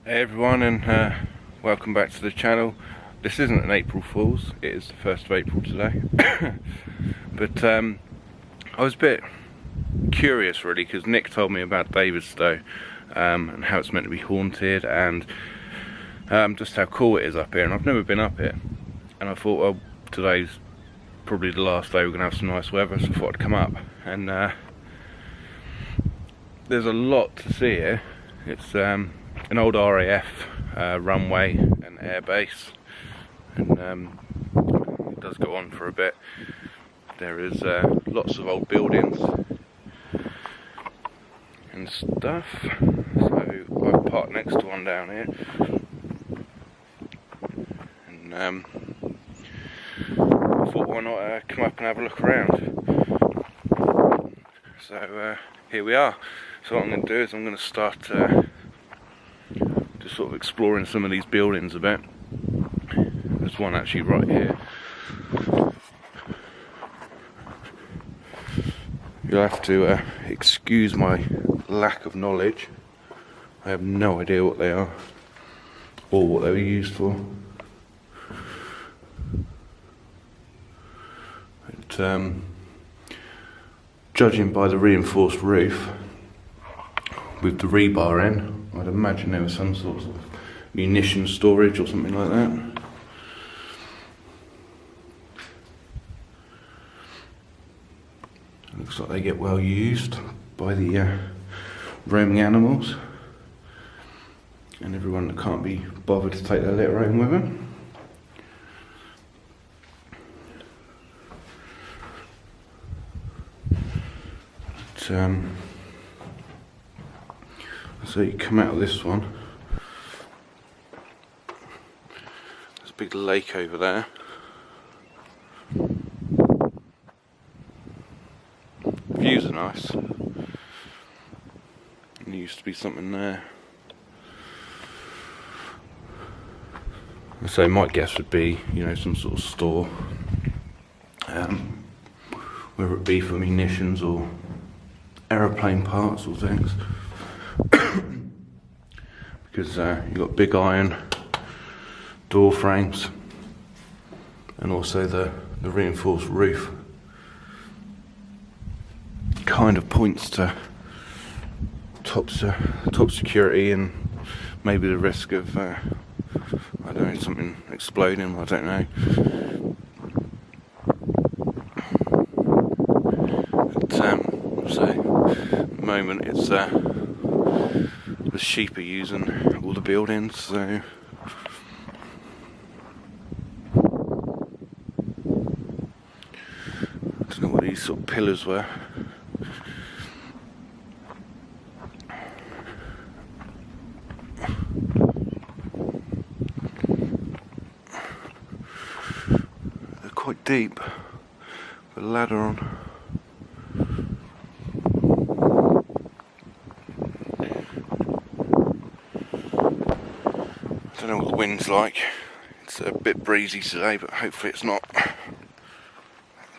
Hey everyone, and welcome back to the channel. This isn't an April Fool's, it is the 1st of April today. But I was a bit curious really, because Nick told me about Davidstow and how it's meant to be haunted, and just how cool it is up here. And I've never been up here, and I thought, well, today's probably the last day we're going to have some nice weather, so I thought I'd come up. And there's a lot to see here. It's an old RAF runway and air base, and it does go on for a bit. There is lots of old buildings and stuff, so I've parked next to one down here, and I thought, why not come up and have a look around. So here we are. So what I'm going to do is I'm going to start just sort of exploring some of these buildings a bit. There's one actually right here. You'll have to excuse my lack of knowledge. I have no idea what they are or what they were used for. But judging by the reinforced roof with the rebar in, I'd imagine there was some sort of munition storage or something like that. Looks like they get well used by the roaming animals and everyone that can't be bothered to take their litter home with them. But, so you come out of this one, there's a big lake over there. Views are nice. There used to be something there. So my guess would be, you know, some sort of store, whether it be for munitions or aeroplane parts or things. Because you've got big iron door frames and also the reinforced roof. Kind of points to top security and maybe the risk of I don't know, something exploding. I don't know. But, so at the moment it's the sheep are using all the buildings, so I don't know what these sort of pillars were. They're quite deep with a ladder on. I don't know what the wind's like. It's a bit breezy today, but hopefully it's not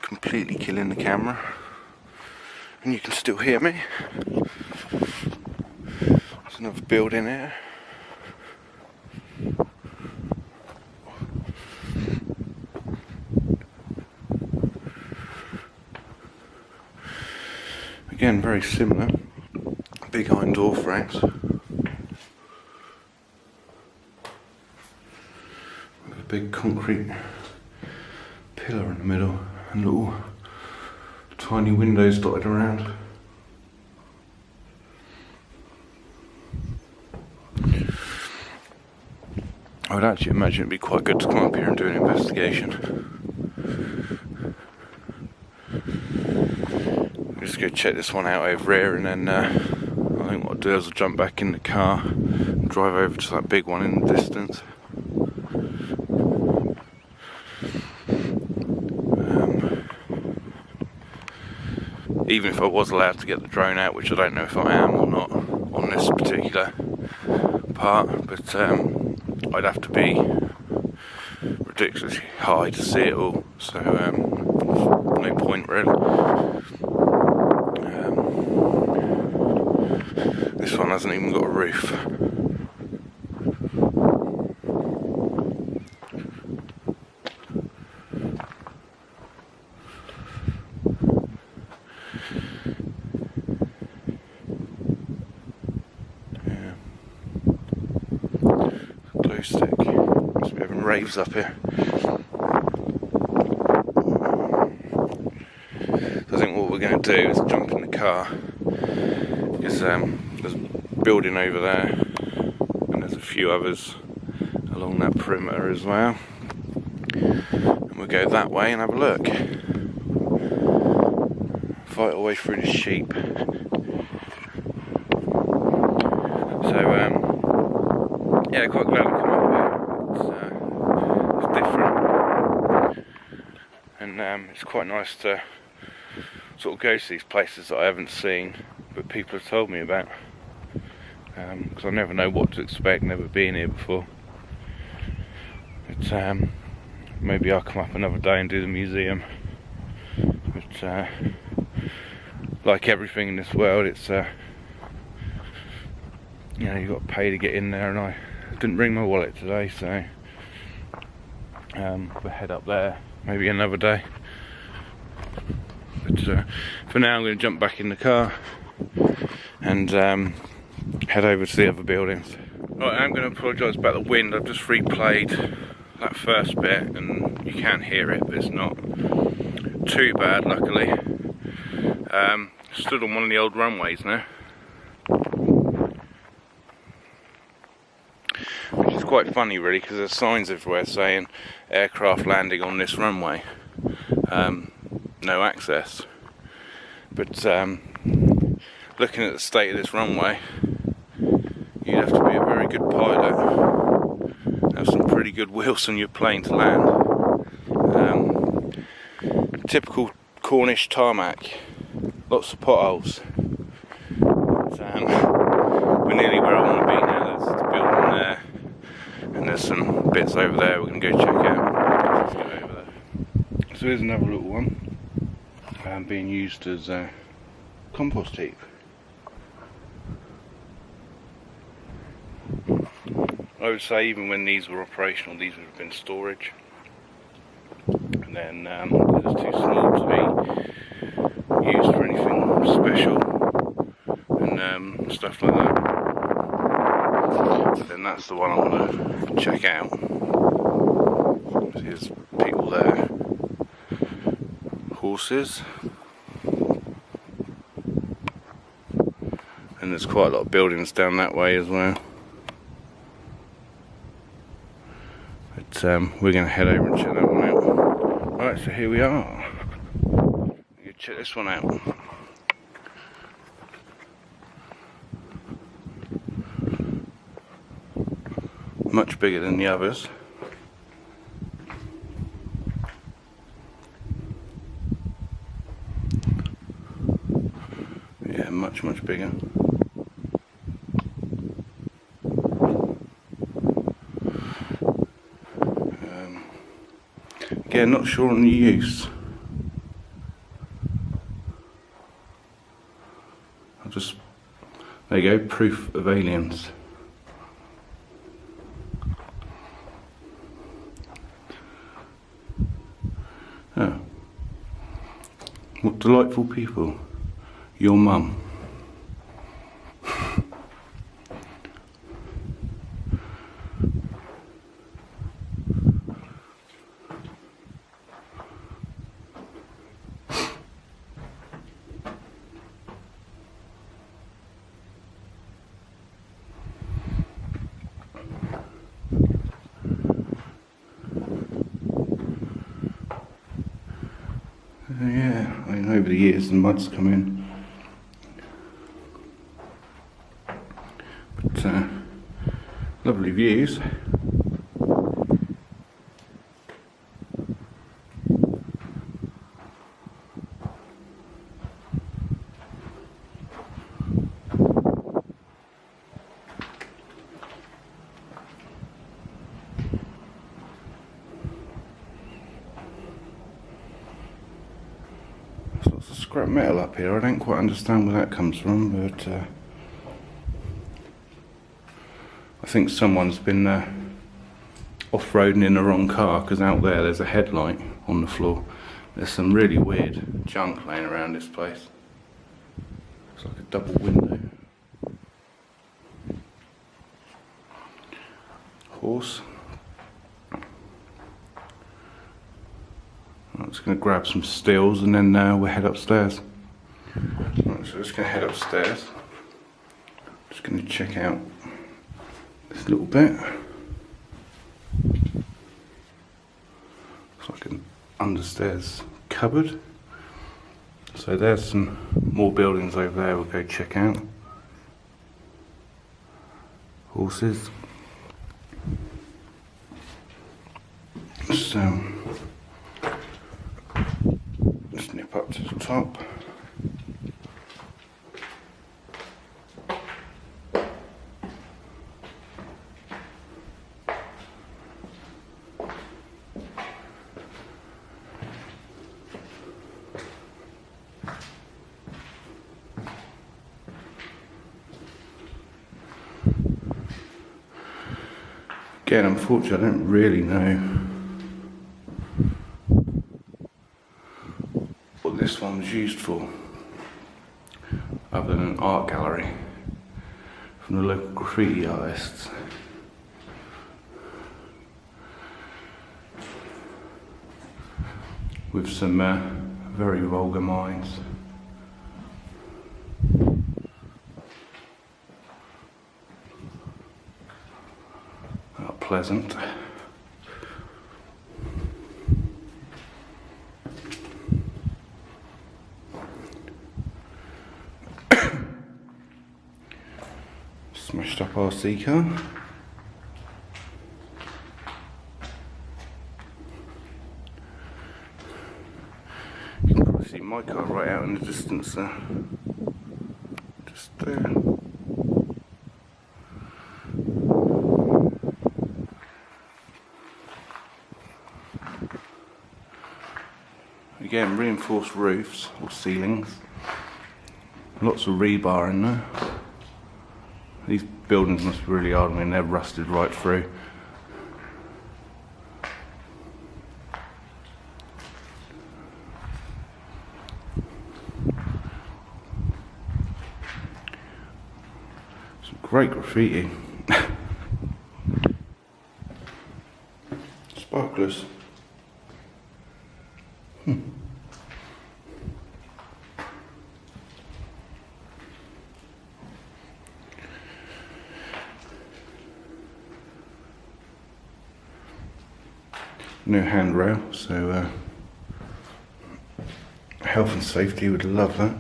completely killing the camera and you can still hear me. There's another building here. Again, very similar. Big iron door frames. Big concrete pillar in the middle and little tiny windows dotted around. I would actually imagine it'd be quite good to come up here and do an investigation. I'm just going to check this one out over here, and then I think what I'll do is I'll jump back in the car and drive over to that big one in the distance. Even if I was allowed to get the drone out, which I don't know if I am or not on this particular part, but I'd have to be ridiculously high to see it all, so no point really. This one hasn't even got a roof. stick. Must be having raves up here. So I think what we're going to do is jump in the car. There's a building over there, and there's a few others along that perimeter as well. And we'll go that way and have a look. Fight our way through the sheep. So yeah, quite glad to come up here. It's different, and it's quite nice to sort of go to these places that I haven't seen, but people have told me about. Because I never know what to expect, never been here before. But maybe I'll come up another day and do the museum. But like everything in this world, it's you know, you've got to pay to get in there, and I didn't bring my wallet today, so we'll head up there maybe another day. But for now I'm going to jump back in the car and head over to the other buildings. Right, I'm going to apologise about the wind. I've just replayed that first bit and you can hear it, but it's not too bad, luckily. Stood on one of the old runways now, which is quite funny really, because there's signs everywhere saying aircraft landing on this runway, no access. But looking at the state of this runway, you'd have to be a very good pilot, have some pretty good wheels on your plane to land. Typical Cornish tarmac, lots of potholes. But, we're nearly where I want to be now. There's a building there, and there's some bits over there we're going to go check out. Let's go over there. So here's another little one, being used as a compost heap. I would say even when these were operational, these would have been storage, and then they're just too small to be used for anything special and stuff like that. But then that's the one I want to check out. There's people there, horses, and there's quite a lot of buildings down that way as well. But we're going to head over and check that one out. Right, so here we are. You check this one out. Much bigger than the others. Yeah, much bigger. Again, not sure on the use. There you go, proof of aliens. Oh. What delightful people. Your mum. Yeah, I mean, over the years the mud's come in. But lovely views. There's lots of scrap metal up here. I don't quite understand where that comes from, but I think someone's been off-roading in the wrong car, because out there's a headlight on the floor. There's some really weird junk laying around this place. It's like a double window. horse. I'm just going to grab some stills and then we'll head upstairs. Right, so just going to head upstairs. Just going to check out this little bit. It's like an understairs cupboard. So there's some more buildings over there we'll go check out. Horses. So just nip up to the top. Again, unfortunately, I don't really know what this one was used for, other than an art gallery from the local graffiti artists. With some very vulgar minds. Pleasant. Smashed up RC car. You can probably see my car right out in the distance there. Just there. Again, reinforced roofs or ceilings. Lots of rebar in there. These buildings must be really hard. I mean, they're rusted right through. Some great graffiti. Sparklers. No handrail, so health and safety would love that.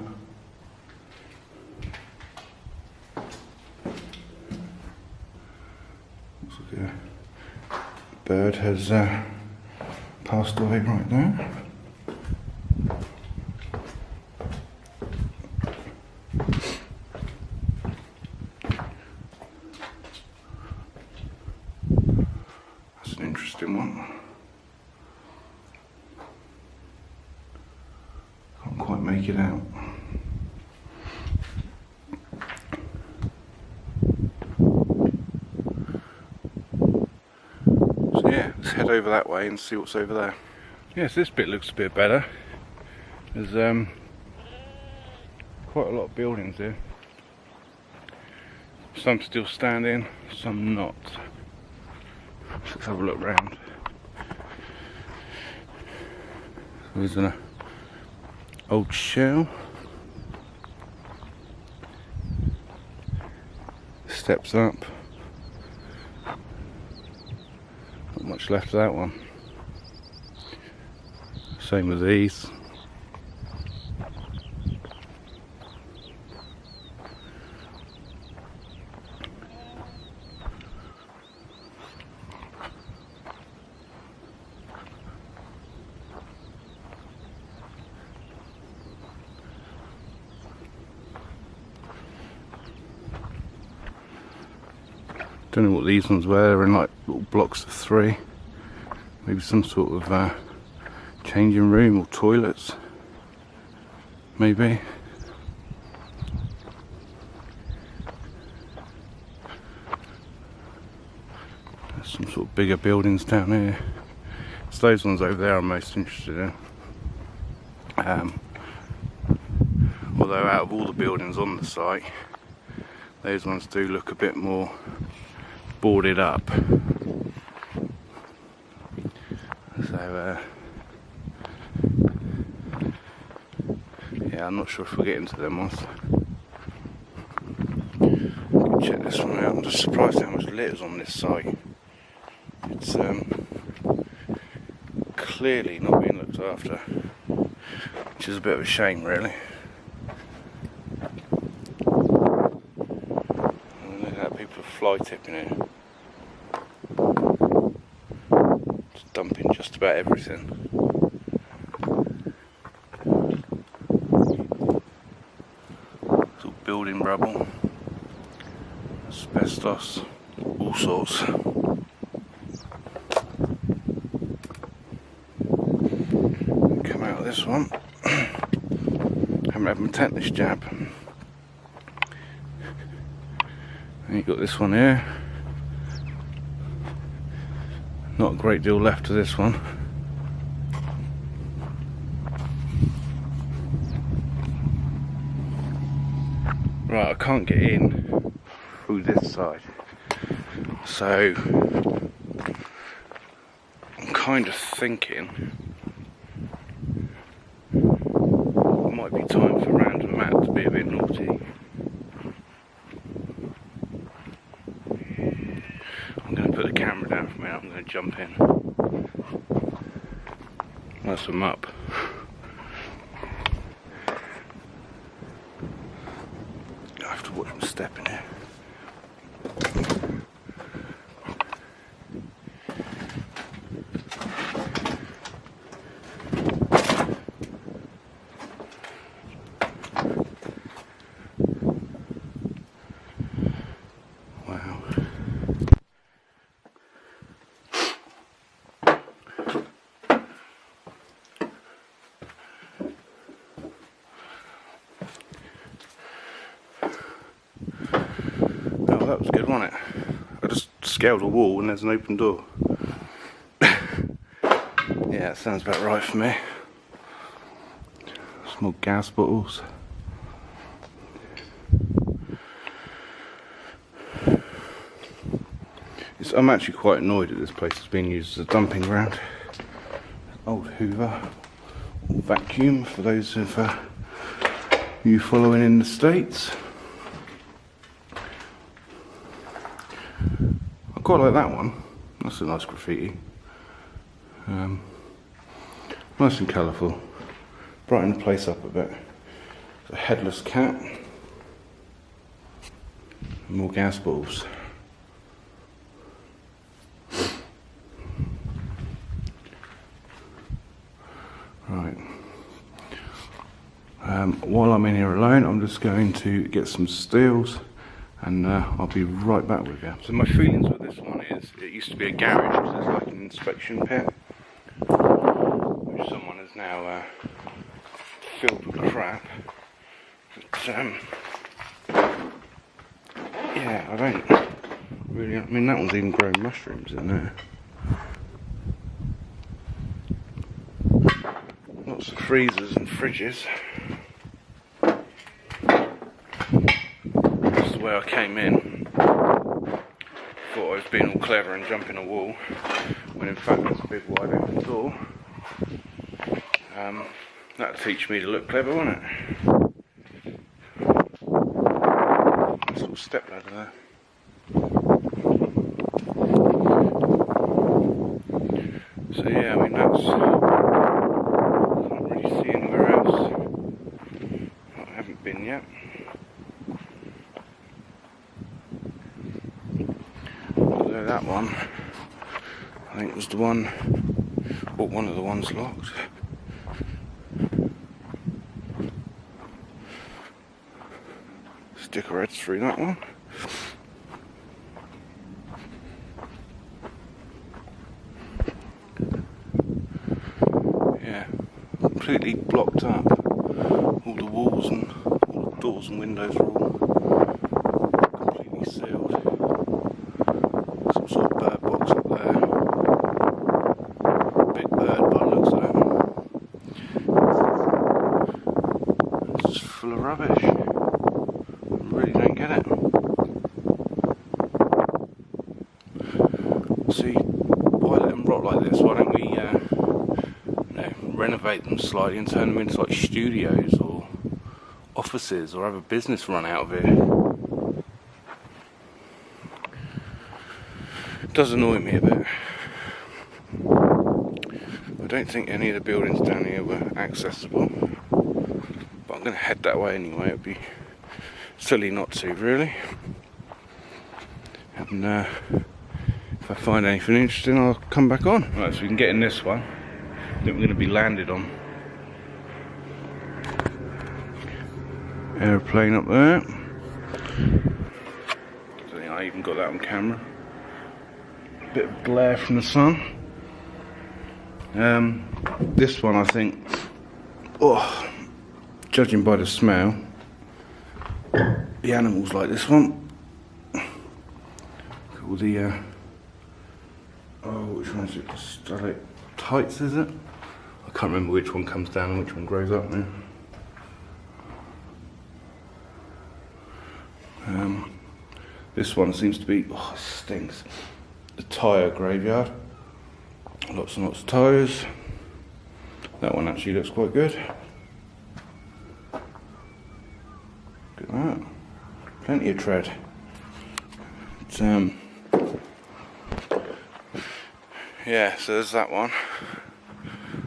Looks like a bird has passed away right there. That's an interesting one. Can't quite make it out. So yeah, let's head over that way and see what's over there. Yes, this bit looks a bit better. There's quite a lot of buildings here. Some still standing, some not. Let's have a look round. There's an old shell. Steps up. Not much left of that one. Same with these. Don't know what these ones were. They're in like little blocks of 3. Maybe some sort of changing room or toilets. Maybe. There's some sort of bigger buildings down here. It's those ones over there I'm most interested in. Although out of all the buildings on the site, those ones do look a bit more boarded up. So yeah, I'm not sure if we'll get into them ones. Check this one out. I'm just surprised how much litter's on this site. It's clearly not being looked after, which is a bit of a shame, really. And look at how people are fly tipping here. Just dumping just about everything. It's all building rubble, asbestos, all sorts. Come out of this one. Haven't had my tetanus jab. And you've got this one here. Not a great deal left of this one. Right, I can't get in through this side, so I'm kind of thinking it might be time for Random Matt to be a bit naughty. I'm going to put the camera down for me. I'm going to jump in. That's them up. I have to watch them step in here. Wow. Oh, that was good, wasn't it? I just scaled a wall and there's an open door. Yeah, that sounds about right for me. Small gas bottles. I'm actually quite annoyed that this place is being used as a dumping ground. Old Hoover, or vacuum for those of you following in the States. I quite like that one. That's a nice graffiti. Nice and colourful. Brighten the place up a bit. It's a headless cat. More gas balls. Right. While I'm in here alone, I'm just going to get some steels and I'll be right back with you. So my feelings with this one is, it used to be a garage, because it's like an inspection pit, which someone has now filled with crap. But yeah, I don't really, I mean that one's even growing mushrooms in there. Lots of freezers and fridges. That's the way I came in. Thought I was being all clever and jumping a wall, when in fact there's a big wide open door. That'd teach me to look clever, wouldn't it? Nice little step ladder there. So yeah, I mean that's, can't really see anywhere else. I haven't been yet. Although that one, I think was the one, or one of the ones locked. Stick our heads through that one. Yeah, completely blocked up. All the walls and all the doors and windows are all completely sealed. Some sort of bird box up there. Big bird by the looks of it. It's just full of rubbish. I really don't get it. See, why let them rot like this? Why don't we, you know, renovate them slightly and turn them into like studios or offices, or have a business run out of it? It does annoy me a bit. I don't think any of the buildings down here were accessible, but I'm going to head that way anyway. It'd be silly not to, really. And if I find anything interesting, I'll come back on. Right, so we can get in this one. I think we're going to be landed on. Aeroplane up there. I think I even got that on camera. Bit of glare from the sun. This one, I think, oh, judging by the smell, the animals like this one. All the oh, which one is it? Stalactites, is it? I can't remember which one comes down and which one grows up now. This one seems to be, oh, it stinks, the tyre graveyard. Lots and lots of tyres. That one actually looks quite good. Look at that. Plenty of tread. It's, yeah, so there's that one.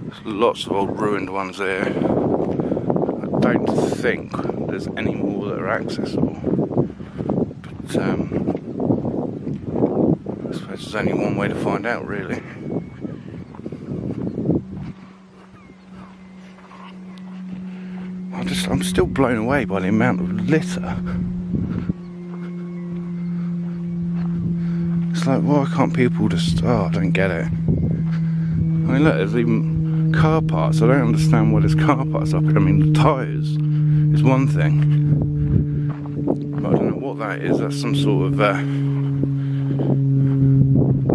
There's lots of old ruined ones there. I don't think there's any more that are accessible. But I suppose there's only one way to find out, really. I'm still blown away by the amount of litter. It's like, why can't people just, oh, I don't get it. I mean, look, there's even car parts. I don't understand why there's car parts up here. I mean, the tyres is one thing, but I don't know what that is. That's some sort of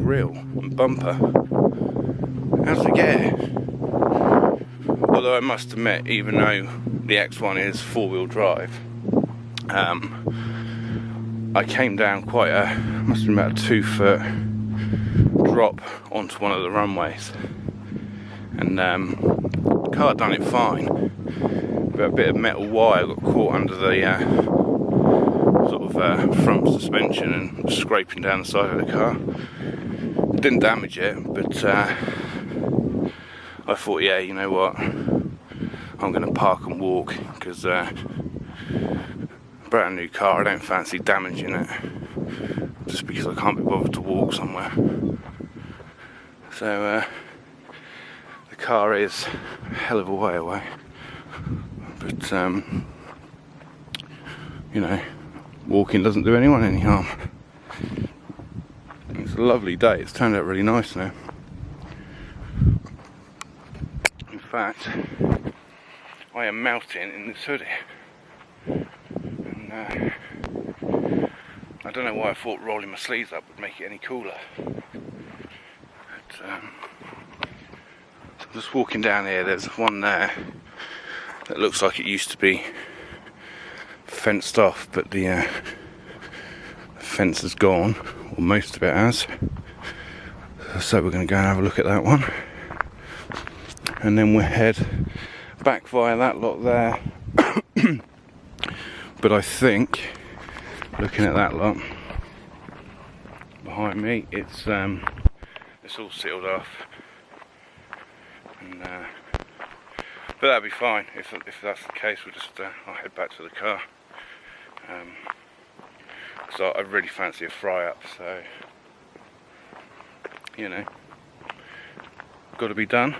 grill and bumper. How does it get here? Although I must admit, even though the X1 is 4-wheel drive, I came down quite a, must have been about a 2-foot drop onto one of the runways, and the car done it fine, but a bit of metal wire got caught under the sort of front suspension and was scraping down the side of the car. Didn't damage it, but I thought, yeah, you know what, I'm going to park and walk, because brand new car, I don't fancy damaging it just because I can't be bothered to walk somewhere. So the car is a hell of a way away, but you know, walking doesn't do anyone any harm. It's a lovely day. It's turned out really nice now. In fact, I am melting in this hoodie. And I don't know why I thought rolling my sleeves up would make it any cooler. But so I'm just walking down here. There's one there that looks like it used to be fenced off, but the fence is gone, or most of it has. So we're going to go and have a look at that one, and then we'll head back via that lot there. But I think, looking at that lot behind me, it's all sealed off, and but that'll be fine. If that's the case, we'll just I'll head back to the car, because I really fancy a fry up. So, you know, got to be done.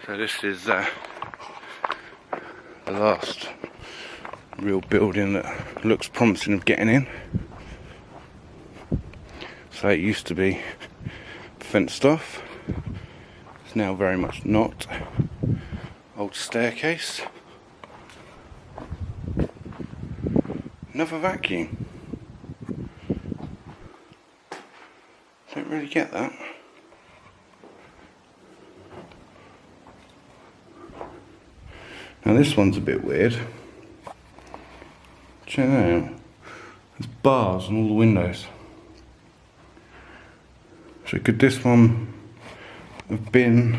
So this is the last real building that looks promising of getting in. So it used to be fenced off. It's now very much not. Old staircase. Another vacuum. Don't really get that. Now this one's a bit weird. Check that out. There's bars on all the windows. So could this one have been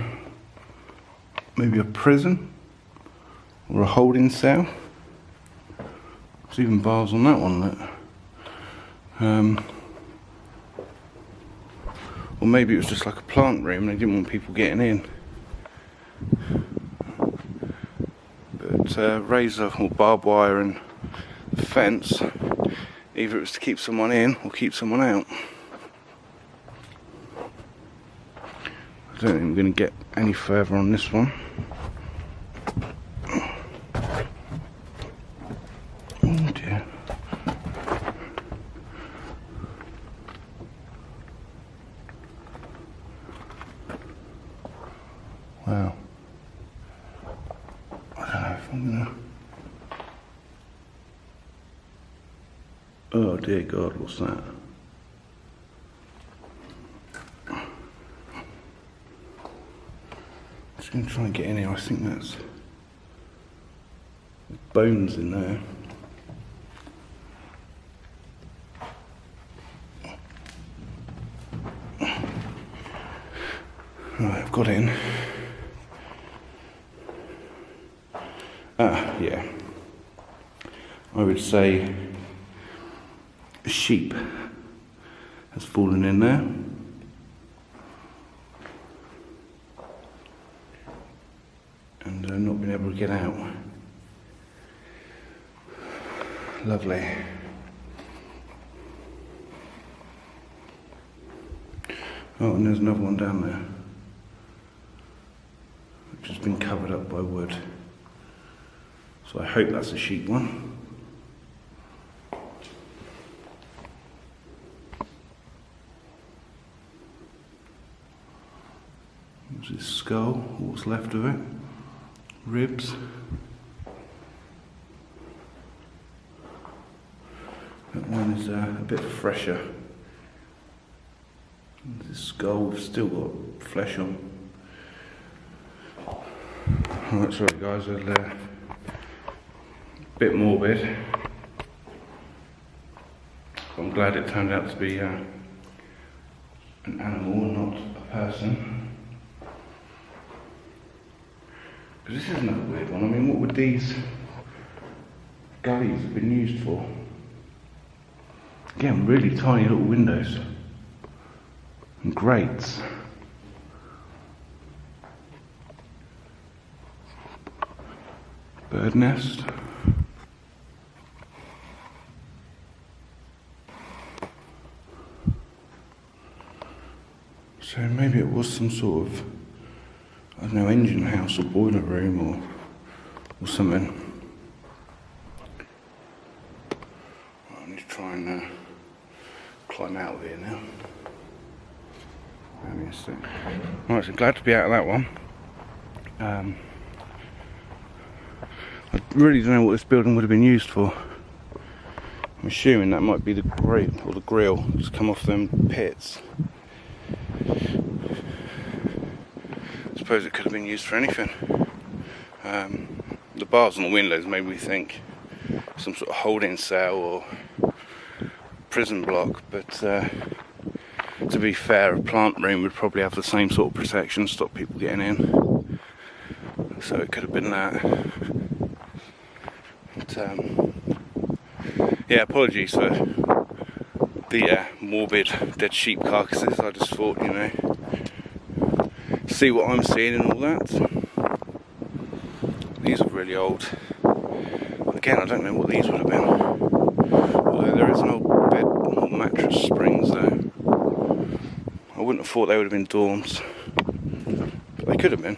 maybe a prison or a holding cell? There's even bars on that one. Or maybe it was just like a plant room, they didn't want people getting in. But razor or barbed wire and fence, either it was to keep someone in or keep someone out. I don't think I'm going to get any further on this one. Oh dear. Wow. I don't know if I'm gonna... Oh dear God, what's that? Just gonna try and get in here. I think that's bones in there. Right, I've got in. Yeah. I would say a sheep has fallen in there. And not been able to get out. Lovely. Oh, and there's another one down there, which has been covered up by wood. So I hope that's a sheep one. There's his skull, what's left of it. Ribs. That one is a bit fresher. The skull, we've still got flesh on. Alright, sorry guys, a bit morbid. I'm glad it turned out to be an animal and not a person. Because this is another weird one. I mean, what would these gullies have been used for? Again, really tiny little windows and grates. Bird nest. So maybe it was some sort of, I don't know, engine house or boiler room or something. I need to try and climb out of here now. Let me see. Right, so glad to be out of that one. I really don't know what this building would have been used for. I'm assuming that might be the grate or the grill that's come off them pits. I suppose it could have been used for anything. The bars on the windows made me think some sort of holding cell or prison block, but to be fair, a plant room would probably have the same sort of protection, stop people getting in. So it could have been that. But, yeah, apologies for the morbid dead sheep carcasses. I just thought, you know, see what I'm seeing and all that. These are really old. Again, I don't know what these would have been. Although there is an old bed or mattress springs there. I wouldn't have thought they would have been dorms, but they could have been.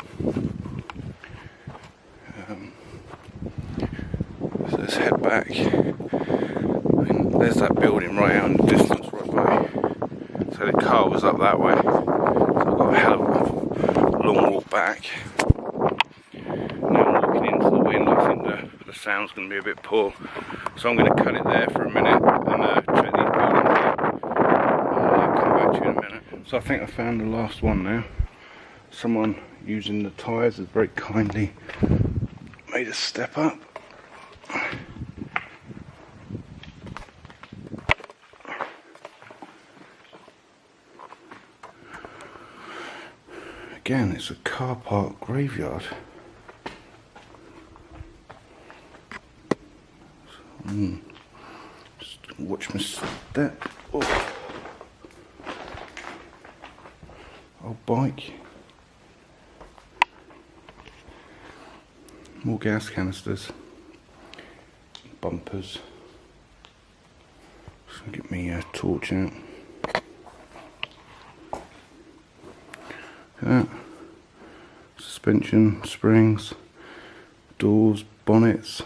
So let's head back. I mean, there's that building right out in the distance, right by. So the car was up that way. So I've got a hell of a long walk back. Now I'm walking into the wind. I think the sound's going to be a bit poor, so I'm going to cut it there for a minute and check these buildings out. I'll come back to you in a minute. So I think I found the last one now. Someone using the tyres has very kindly made us step up. Again, it's a car park graveyard. Just watch my step. Oh. Old bike. More gas canisters. Bumpers. Just gonna get me a torch out. Look at that. Suspension, springs, doors, bonnets,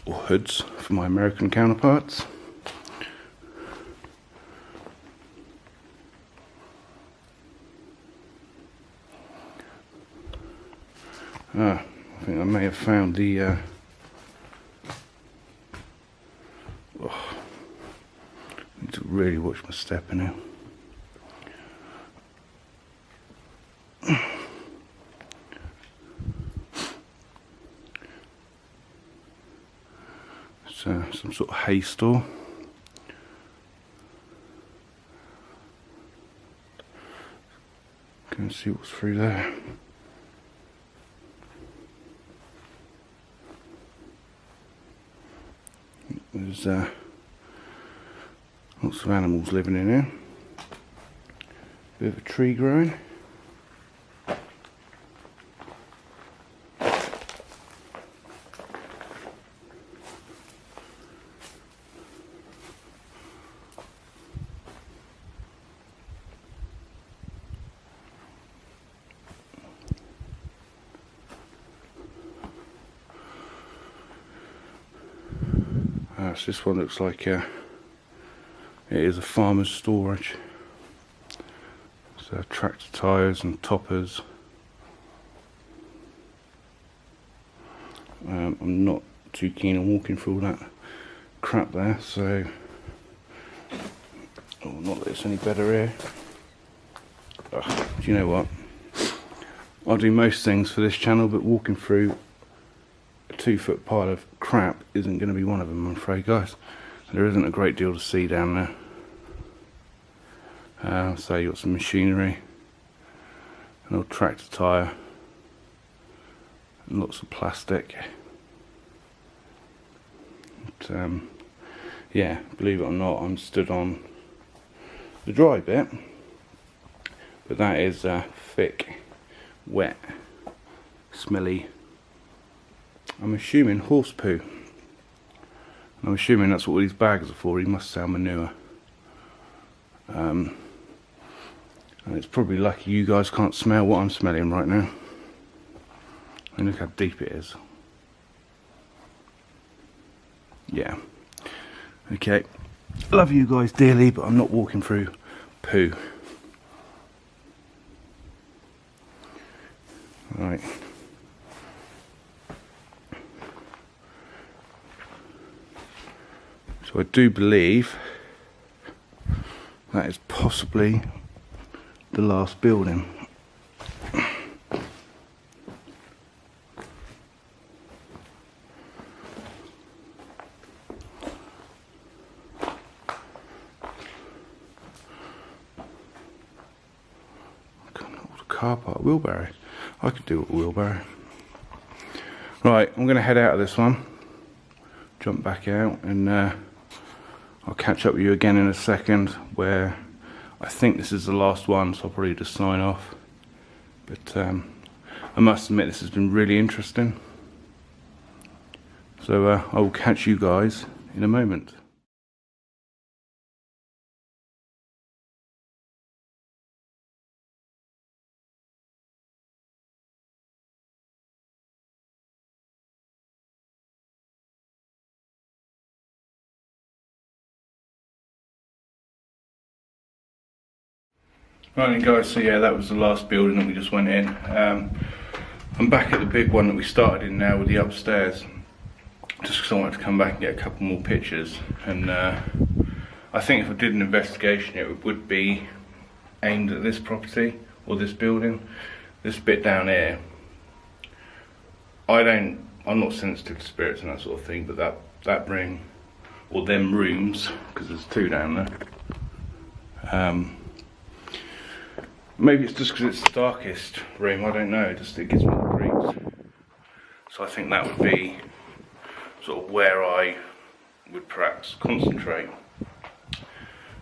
or hoods for my American counterparts. I think I may have found the oh, I need to really watch my step now. It's some sort of hay store. Go and see what's through there. There's lots of animals living in here. Bit of a tree growing. So this one looks like it is a farmer's storage. So tractor tyres and toppers. I'm not too keen on walking through all that crap there, so not that it's any better here. Do you know what? I'll do most things for this channel, but walking through a 2-foot pile of crap isn't going to be one of them, I'm afraid, guys. There isn't a great deal to see down there. So you've got some machinery, an old tractor tyre, and lots of plastic. But, yeah, believe it or not, I'm stood on the dry bit, but that is thick, wet, smelly, I'm assuming horse poo. I'm assuming that's what all these bags are for. He must sell manure. And it's probably lucky you guys can't smell what I'm smelling right now. And look how deep it is. Yeah. Okay. Love you guys dearly, but I'm not walking through poo. Right. So I do believe that is possibly the last building. Car park wheelbarrow. I could do it with a wheelbarrow. Right, I'm going to head out of this one, jump back out, and I'll catch up with you again in a second, where I think this is the last one, so I'll probably just sign off. But I must admit, this has been really interesting. So I will catch you guys in a moment. Right then guys, so yeah, that was the last building that we just went in. I'm back at the big one that we started in now with the upstairs, just because I wanted to come back and get a couple more pictures. And I think if I did an investigation, it would be aimed at this property or this building. This bit down here, I'm not sensitive to spirits and that sort of thing, but that room, or them rooms, because there's two down there, Maybe it's just because it's the darkest room, I don't know, it gives me the creeps. So I think that would be sort of where I would perhaps concentrate.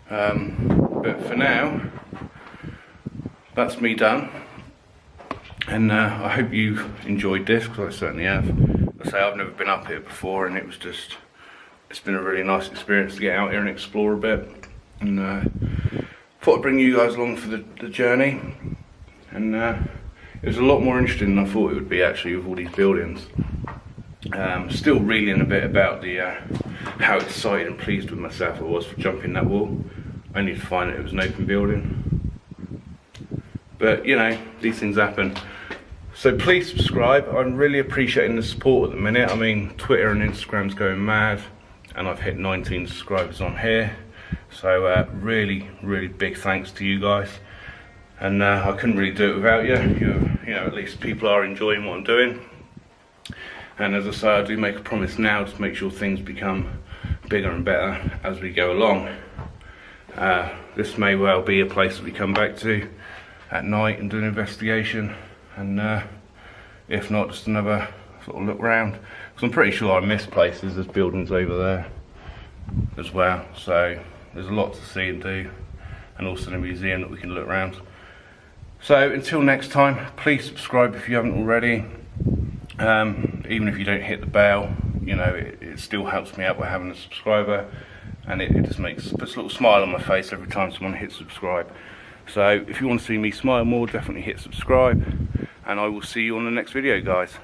But for now, that's me done. And I hope you've enjoyed this, because I certainly have. I say I've never been up here before, and it's been a really nice experience to get out here and explore a bit. And thought I'd bring you guys along for the journey. And it was a lot more interesting than I thought it would be, actually, with all these buildings. Still reeling a bit about how excited and pleased with myself I was for jumping that wall, only to find that it was an open building. But you know, these things happen. So please subscribe. I'm really appreciating the support at the minute. I mean, Twitter and Instagram's going mad, and I've hit 19 subscribers on here. So really big thanks to you guys. And I couldn't really do it without you. You know, at least people are enjoying what I'm doing. And as I say, I do make a promise now to make sure things become bigger and better as we go along. This may well be a place that we come back to at night and do an investigation, and if not, just another sort of look round. Because I'm pretty sure I missed places. There's buildings over there as well, so there's a lot to see and do, and also the museum that we can look around. So until next time, please subscribe if you haven't already. Even if you don't hit the bell, you know, it still helps me out by having a subscriber, and it just puts a little smile on my face every time someone hits subscribe. So if you want to see me smile more, definitely hit subscribe, and I will see you on the next video, guys.